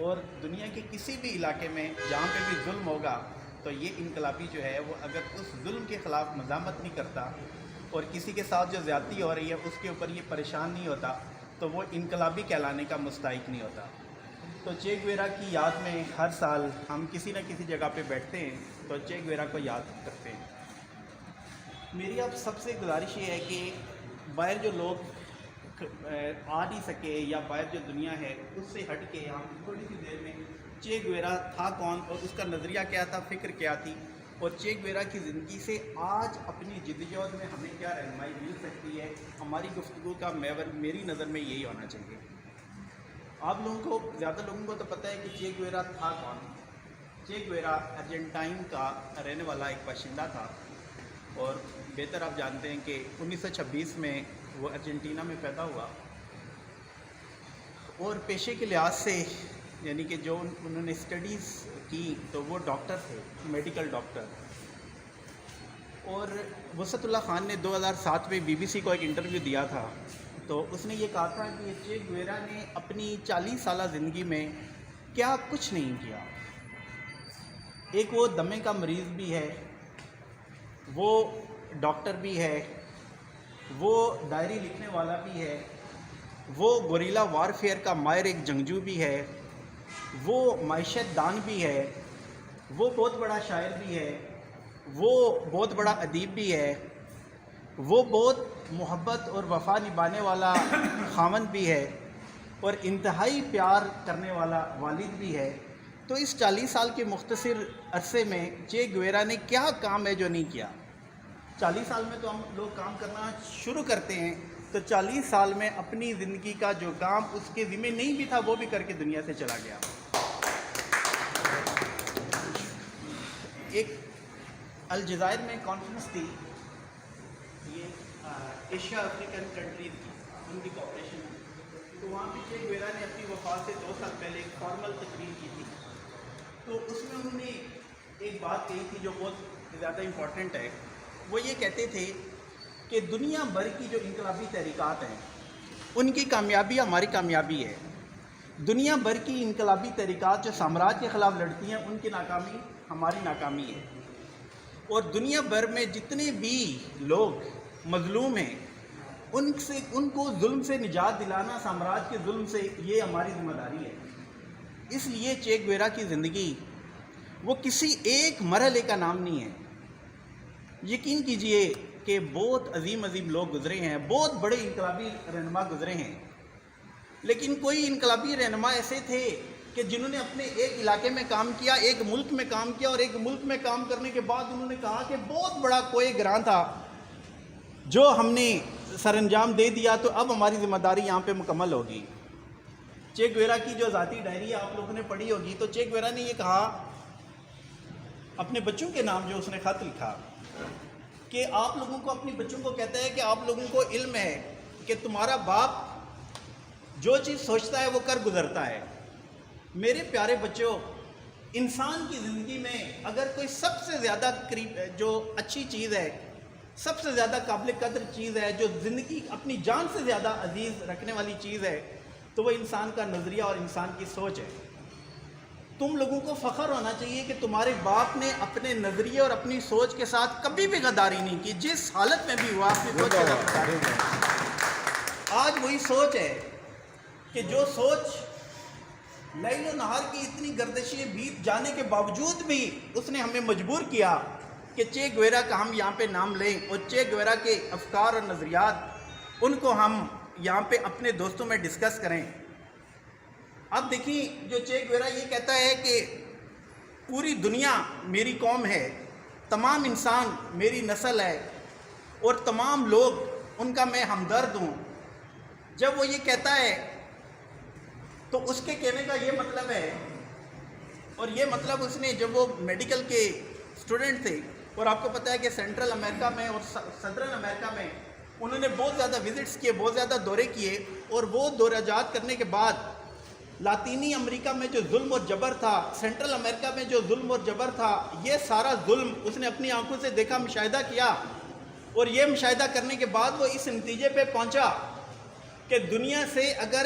اور دنیا کے کسی بھی علاقے میں جہاں پہ بھی ظلم ہوگا تو یہ انقلابی جو ہے وہ اگر اس ظلم کے خلاف مزاحمت نہیں کرتا اور کسی کے ساتھ جو زیادتی ہو رہی ہے اس کے اوپر یہ پریشان نہیں ہوتا تو وہ انقلابی کہلانے کا مستحق نہیں ہوتا۔ تو چے گویرا کی یاد میں ہر سال ہم کسی نہ کسی جگہ پہ بیٹھتے ہیں تو چے گویرا کو یاد کرتے ہیں۔ میری اب سب سے گزارش یہ ہے کہ باہر جو لوگ آ نہیں سکے یا باہر جو دنیا ہے اس سے ہٹ کے ہم تھوڑی سی دیر میں چے گویرا تھا کون اور اس کا نظریہ کیا تھا، فکر کیا تھی، اور چے گویرا کی زندگی سے آج اپنی جدوجہد میں ہمیں کیا رہنمائی مل سکتی ہے۔ ہماری گفتگو کا محور میری نظر میں یہی ہونا چاہیے۔ آپ لوگوں کو، زیادہ لوگوں کو تو پتہ ہے کہ چے گویرا تھا کون۔ چے گویرا ارجنٹائن کا رہنے والا ایک باشندہ تھا، اور بہتر آپ جانتے ہیں کہ 1926 میں وہ ارجنٹینا میں پیدا ہوا، اور پیشے کے لحاظ سے یعنی کہ جو انہوں نے اسٹڈیز کی تو وہ ڈاکٹر تھے، میڈیکل ڈاکٹر۔ اور وسعت اللہ خان نے 2007 میں BBC کو ایک انٹرویو دیا تھا، تو اس نے یہ کہا تھا کہ چے گویرا نے اپنی 40 سالہ زندگی میں کیا کچھ نہیں کیا۔ ایک وہ دمے کا مریض بھی ہے، وہ ڈاکٹر بھی ہے، وہ ڈائری لکھنے والا بھی ہے، وہ گوریلا وارفیئر کا ماہر ایک جنگجو بھی ہے، وہ معیشت دان بھی ہے، وہ بہت بڑا شاعر بھی ہے، وہ بہت بڑا ادیب بھی ہے، وہ بہت محبت اور وفا نبھانے والا خاوند بھی ہے، اور انتہائی پیار کرنے والا والد بھی ہے۔ تو اس 40 سال کے مختصر عرصے میں چے گویرا نے کیا کام ہے جو نہیں کیا؟ 40 سال میں تو ہم لوگ کام کرنا شروع کرتے ہیں، تو 40 سال میں اپنی زندگی کا جو کام اس کے ذمہ نہیں بھی تھا وہ بھی کر کے دنیا سے چلا گیا۔ ایک الجزائر میں کانفرنس تھی، یہ ایشیا افریقن کنٹریز کی، ان کی کوپریشن، تو وہاں پہ چے گویرا نے اپنی وفات سے 2 سال پہلے ایک فارمل تقریر کی تھی، تو اس میں انہوں نے ایک بات کہی تھی جو بہت زیادہ امپورٹنٹ ہے۔ وہ یہ کہتے تھے کہ دنیا بھر کی جو انقلابی تحریکات ہیں ان کی کامیابی ہماری کامیابی ہے، دنیا بھر کی انقلابی تحریکات جو سامراج کے خلاف لڑتی ہیں ان کی ناکامی ہماری ناکامی ہے، اور دنیا بھر میں جتنے بھی لوگ مظلوم ہیں ان کو ظلم سے نجات دلانا، سامراج کے ظلم سے، یہ ہماری ذمہ داری ہے۔ اس لیے چے گویرا کی زندگی وہ کسی ایک مرحلے کا نام نہیں ہے۔ یقین کیجئے کہ بہت عظیم عظیم لوگ گزرے ہیں، بہت بڑے انقلابی رہنما گزرے ہیں، لیکن کوئی انقلابی رہنما ایسے تھے کہ جنہوں نے اپنے ایک علاقے میں کام کیا، ایک ملک میں کام کیا، اور ایک ملک میں کام کرنے کے بعد انہوں نے کہا کہ بہت بڑا کوئی گراں تھا جو ہم نے سر انجام دے دیا، تو اب ہماری ذمہ داری یہاں پہ مکمل ہوگی۔ چے گویرا کی جو ذاتی ڈائری آپ لوگوں نے پڑھی ہوگی، تو چے گویرا نے یہ کہا اپنے بچوں کے نام، جو اس نے خط لکھا، کہ آپ لوگوں کو، اپنی بچوں کو کہتا ہے کہ آپ لوگوں کو علم ہے کہ تمہارا باپ جو چیز سوچتا ہے وہ کر گزرتا ہے۔ میرے پیارے بچوں، انسان کی زندگی میں اگر کوئی سب سے زیادہ جو اچھی چیز ہے، سب سے زیادہ قابل قدر چیز ہے، جو زندگی اپنی جان سے زیادہ عزیز رکھنے والی چیز ہے، تو وہ انسان کا نظریہ اور انسان کی سوچ ہے۔ تم لوگوں کو فخر ہونا چاہیے کہ تمہارے باپ نے اپنے نظریے اور اپنی سوچ کے ساتھ کبھی بھی غداری نہیں کی، جس حالت میں بھی ہوا اپنی سوچ کے ساتھ غداری نہیں۔ آج وہی سوچ ہے کہ جو سوچ لیل و نہار کی اتنی گردشیں بیت جانے کے باوجود بھی اس نے ہمیں مجبور کیا کہ چے گویرا کا ہم یہاں پہ نام لیں، اور چے گویرا کے افکار اور نظریات ان کو ہم یہاں پہ اپنے دوستوں میں ڈسکس کریں۔ اب دیکھیں، جو چے گویرا یہ کہتا ہے کہ پوری دنیا میری قوم ہے، تمام انسان میری نسل ہے، اور تمام لوگ ان کا میں ہمدرد ہوں۔ جب وہ یہ کہتا ہے تو اس کے کہنے کا یہ مطلب ہے، اور یہ مطلب اس نے، جب وہ میڈیکل کے اسٹوڈنٹ تھے، اور آپ کو پتہ ہے کہ سینٹرل امریکہ میں اور صدرن امریکہ میں انہوں نے بہت زیادہ وزٹس کیے، بہت زیادہ دورے کیے، اور وہ دورہ جات کرنے کے بعد لاطینی امریکہ میں جو ظلم اور جبر تھا، سینٹرل امریکہ میں جو ظلم اور جبر تھا، یہ سارا ظلم اس نے اپنی آنکھوں سے دیکھا، مشاہدہ کیا، اور یہ مشاہدہ کرنے کے بعد وہ اس نتیجے پہ پہنچا کہ دنیا سے اگر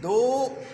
2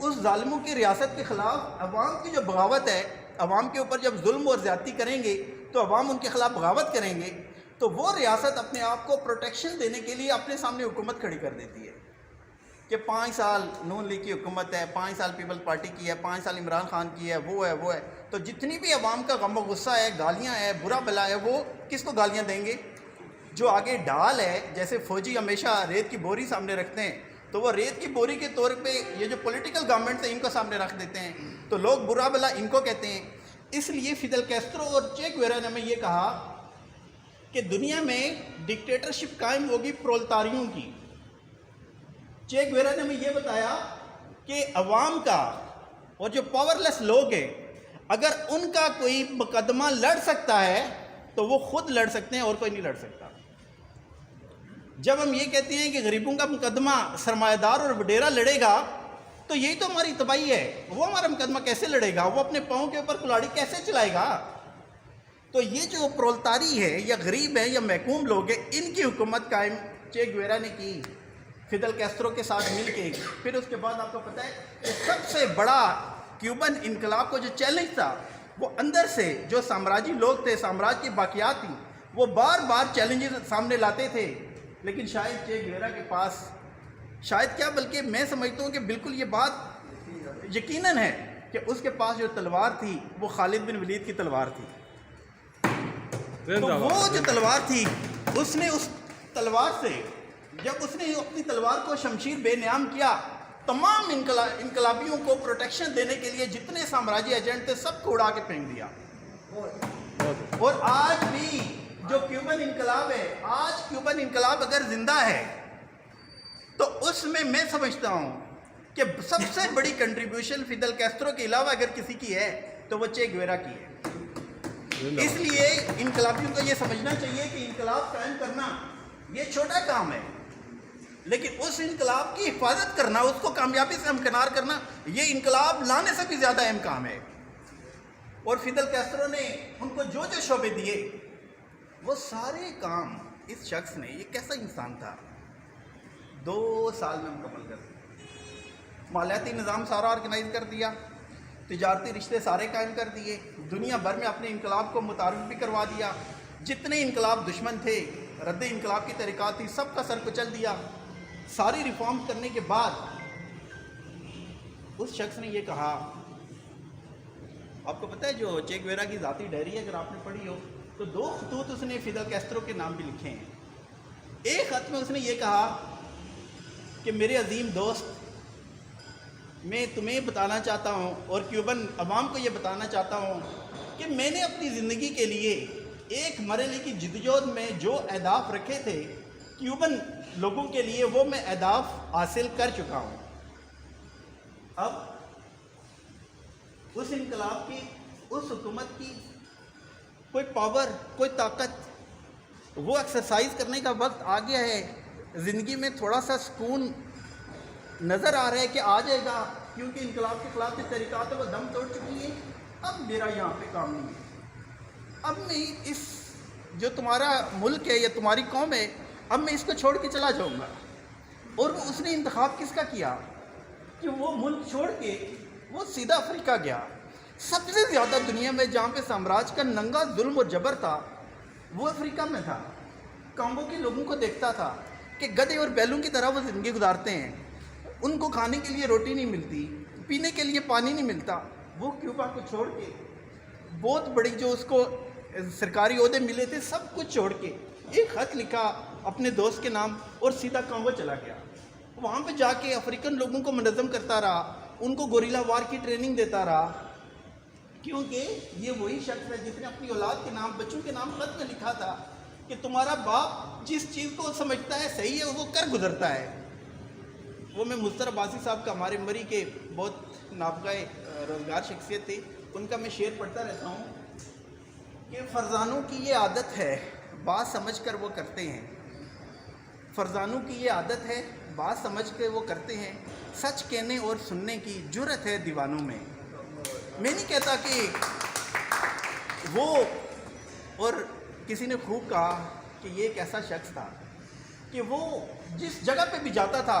اس ظالموں کی ریاست کے خلاف عوام کی جو بغاوت ہے، عوام کے اوپر جب ظلم اور زیادتی کریں گے تو عوام ان کے خلاف بغاوت کریں گے، تو وہ ریاست اپنے آپ کو پروٹیکشن دینے کے لیے اپنے سامنے حکومت کھڑی کر دیتی ہے کہ 5 سال نون لیگ کی حکومت ہے، 5 سال پیپل پارٹی کی ہے، 5 سال عمران خان کی ہے، وہ ہے تو جتنی بھی عوام کا غم و غصہ ہے، گالیاں ہے، برا بلا ہے، وہ کس کو گالیاں دیں گے؟ جو آگے ڈال ہے، جیسے فوجی ہمیشہ ریت کی بوری سامنے رکھتے ہیں، تو وہ ریت کی بوری کے طور پہ یہ جو پولیٹیکل گورنمنٹ ہے ان کو سامنے رکھ دیتے ہیں، تو لوگ برا بلا ان کو کہتے ہیں۔ اس لیے فیدل کیسٹرو اور چے گویرا نے ہمیں یہ کہا کہ دنیا میں ڈکٹیٹرشپ قائم ہوگی پرولتاریوں کی۔ چے گویرا نے ہمیں یہ بتایا کہ عوام کا اور جو پاورلیس لوگ ہیں، اگر ان کا کوئی مقدمہ لڑ سکتا ہے تو وہ خود لڑ سکتے ہیں اور کوئی نہیں لڑ سکتا۔ جب ہم یہ کہتے ہیں کہ غریبوں کا مقدمہ سرمایہ دار اور وڈیرا لڑے گا تو یہی تو ہماری تباہی ہے، وہ ہمارا مقدمہ کیسے لڑے گا؟ وہ اپنے پاؤں کے اوپر کلاڑی کیسے چلائے گا؟ تو یہ جو پرولتاری ہے یا غریب ہے یا محکوم لوگ ہیں، ان کی حکومت قائم چے گویرا نے کی فیدل کیسٹرو کے ساتھ مل کے۔ پھر اس کے بعد آپ کو پتہ ہے کہ سب سے بڑا کیوبن انقلاب کو جو چیلنج تھا، وہ اندر سے جو سامراجی لوگ تھے، سامراج کی باقیات تھیں، وہ بار بار چیلنجز سامنے لاتے تھے، لیکن شاید چے گویرا کے پاس، شاید کیا بلکہ میں سمجھتا ہوں کہ بالکل یہ بات یقیناً ہے کہ اس کے پاس جو تلوار تھی وہ خالد بن ولید کی تلوار تھی۔ تو وہ جو تلوار تھی، اس نے اس تلوار سے، جب اس نے اپنی تلوار کو شمشیر بے نیام کیا، تمام انقلابیوں کو پروٹیکشن دینے کے لیے جتنے سامراجی ایجنٹ تھے سب کو اڑا کے پھینک دیا۔ اور آج بھی جو کیوبن انقلاب ہے، آج کیوبن انقلاب اگر زندہ ہے تو اس میں سمجھتا ہوں کہ سب سے بڑی کنٹریبیوشن فیدل کیسٹرو کے علاوہ اگر کسی کی ہے تو وہ چے گویرا کی ہے۔ اس لیے انقلابیوں کو یہ سمجھنا چاہیے کہ انقلاب قائم کرنا یہ چھوٹا کام ہے، لیکن اس انقلاب کی حفاظت کرنا، اس کو کامیابی سے ہمکنار کرنا، یہ انقلاب لانے سے بھی زیادہ اہم کام ہے۔ اور فیدل کیسٹرو نے ان کو جو جو شعبے دیے، وہ سارے کام اس شخص نے، یہ کیسا انسان تھا، 2 سال میں مکمل کر دیا۔ مالیاتی نظام سارا آرگنائز کر دیا، تجارتی رشتے سارے قائم کر دیے، دنیا بھر میں اپنے انقلاب کو متعارف بھی کروا دیا، جتنے انقلاب دشمن تھے، رد انقلاب کی طریقات تھی، سب کا سر کچل دیا۔ ساری ریفارم کرنے کے بعد اس شخص نے یہ کہا، آپ کو پتہ ہے جو چے گویرا کی ذاتی ڈائری ہے، اگر آپ نے پڑھی ہو تو 2 خطوط اس نے فیدل کیسٹرو کے نام بھی لکھے ہیں۔ ایک خط میں اس نے یہ کہا کہ میرے عظیم دوست، میں تمہیں بتانا چاہتا ہوں اور کیوبن عوام کو یہ بتانا چاہتا ہوں کہ میں نے اپنی زندگی کے لیے ایک مرحلے کی جدوجہد میں جو اہداف رکھے تھے کیوبن لوگوں کے لیے، وہ میں اہداف حاصل کر چکا ہوں۔ اب اس انقلاب کی، اس حکومت کی کوئی پاور، کوئی طاقت، وہ ایکسرسائز کرنے کا وقت آ گیا ہے۔ زندگی میں تھوڑا سا سکون نظر آ رہا ہے کہ آ جائے گا، کیونکہ انقلاب کے خلاف جو تحریکات ہے وہ دم توڑ چکی ہیں۔ اب میرا یہاں پہ کام نہیں ہے، اب میں اس جو تمہارا ملک ہے یا تمہاری قوم ہے، اب میں اس کو چھوڑ کے چلا جاؤں گا۔ اور وہ اس نے انتخاب کس کا کیا کہ وہ ملک چھوڑ کے وہ سیدھا افریقہ گیا۔ سب سے زیادہ دنیا میں جہاں پہ سامراج کا ننگا ظلم اور جبر تھا وہ افریقہ میں تھا۔ کانگو کے لوگوں کو دیکھتا تھا کہ گدھے اور بیلوں کی طرح وہ زندگی گزارتے ہیں، ان کو کھانے کے لیے روٹی نہیں ملتی، پینے کے لیے پانی نہیں ملتا۔ وہ کیوبا کو چھوڑ کے، بہت بڑی جو اس کو سرکاری عہدے ملے تھے، سب کچھ چھوڑ کے ایک خط لکھا اپنے دوست کے نام اور سیدھا کانگو چلا گیا۔ وہاں پہ جا کے افریقن لوگوں کو منظم کرتا رہا، ان کو گوریلا وار کی ٹریننگ دیتا رہا، کیونکہ یہ وہی شخص ہے جس نے اپنی اولاد کے نام، بچوں کے نام خط میں لکھا تھا کہ تمہارا باپ جس چیز کو سمجھتا ہے صحیح ہے وہ کر گزرتا ہے۔ وہ میں مظفر عباسی صاحب کا، ہمارے مری کے بہت نابغہ روزگار شخصیت تھے، ان کا میں شعر پڑھتا رہتا ہوں کہ فرزانوں کی یہ عادت ہے بات سمجھ کر وہ کرتے ہیں، فرزانوں کی یہ عادت ہے بات سمجھ کے وہ کرتے ہیں، سچ کہنے اور سننے کی جرت ہے دیوانوں میں۔ میں نہیں کہتا کہ وہ، اور کسی نے خوب کہا کہ یہ ایک ایسا شخص تھا کہ وہ جس جگہ پہ بھی جاتا تھا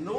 9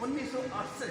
1968